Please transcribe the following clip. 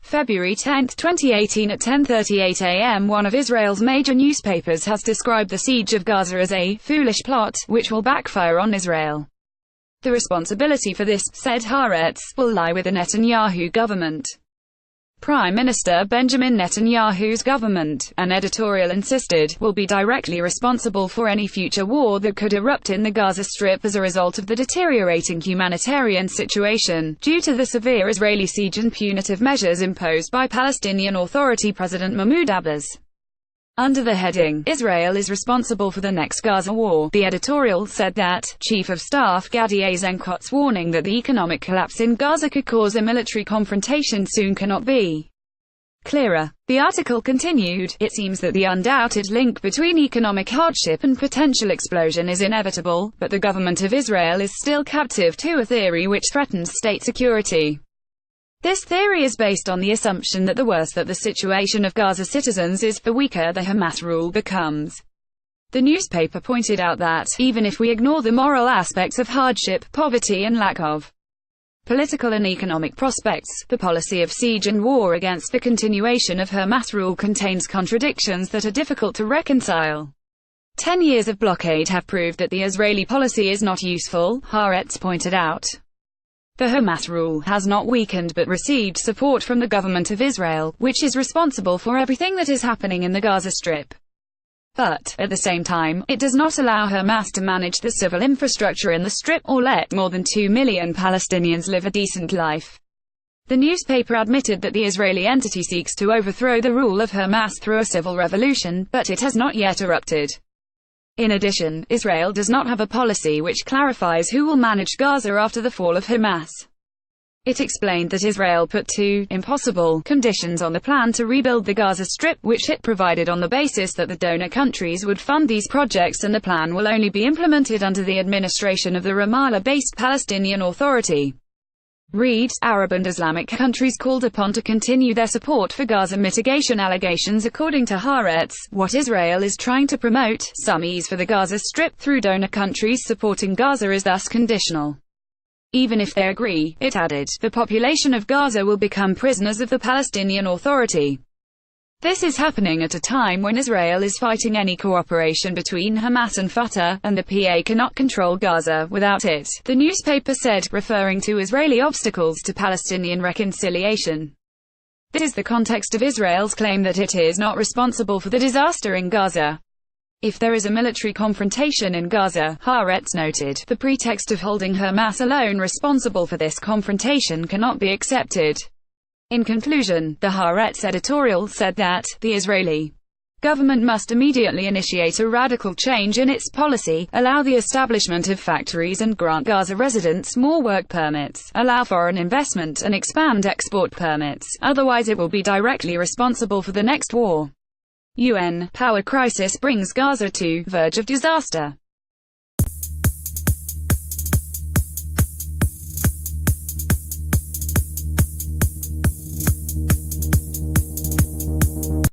February 10, 2018 at 10:38 a.m. one of Israel's major newspapers has described the siege of Gaza as a foolish plot, which will backfire on Israel. The responsibility for this, said Haaretz, will lie with the Netanyahu government. Prime Minister Benjamin Netanyahu's government, an editorial insisted, will be directly responsible for any future war that could erupt in the Gaza Strip as a result of the deteriorating humanitarian situation, due to the severe Israeli siege and punitive measures imposed by Palestinian Authority President Mahmoud Abbas. Under the heading, Israel is responsible for the next Gaza war, the editorial said that, Chief of Staff Gadi Eizenkot's warning that the economic collapse in Gaza could cause a military confrontation soon cannot be clearer. The article continued, it seems that the undoubted link between economic hardship and potential explosion is inevitable, but the government of Israel is still captive to a theory which threatens state security. This theory is based on the assumption that the worse that the situation of Gaza citizens is, the weaker the Hamas rule becomes. The newspaper pointed out that, even if we ignore the moral aspects of hardship, poverty and lack of political and economic prospects, the policy of siege and war against the continuation of Hamas rule contains contradictions that are difficult to reconcile. 10 years of blockade have proved that the Israeli policy is not useful, Haaretz pointed out. The Hamas rule has not weakened but received support from the government of Israel, which is responsible for everything that is happening in the Gaza Strip. But, at the same time, it does not allow Hamas to manage the civil infrastructure in the Strip, or let more than 2 million Palestinians live a decent life. The newspaper admitted that the Israeli entity seeks to overthrow the rule of Hamas through a civil revolution, but it has not yet erupted. In addition, Israel does not have a policy which clarifies who will manage Gaza after the fall of Hamas. It explained that Israel put two impossible conditions on the plan to rebuild the Gaza Strip, which it provided on the basis that the donor countries would fund these projects, and the plan will only be implemented under the administration of the Ramallah-based Palestinian Authority. Read, Arab and Islamic countries called upon to continue their support for Gaza mitigation allegations. According to Haaretz, what Israel is trying to promote, some ease for the Gaza Strip through donor countries supporting Gaza, is thus conditional. Even if they agree, it added, the population of Gaza will become prisoners of the Palestinian Authority. This is happening at a time when Israel is fighting any cooperation between Hamas and Fatah, and the PA cannot control Gaza without it, the newspaper said, referring to Israeli obstacles to Palestinian reconciliation. This is the context of Israel's claim that it is not responsible for the disaster in Gaza. If there is a military confrontation in Gaza, Haaretz noted, the pretext of holding Hamas alone responsible for this confrontation cannot be accepted. In conclusion, the Haaretz editorial said that, the Israeli government must immediately initiate a radical change in its policy, allow the establishment of factories and grant Gaza residents more work permits, allow foreign investment and expand export permits, otherwise it will be directly responsible for the next war. UN power crisis brings Gaza to verge of disaster.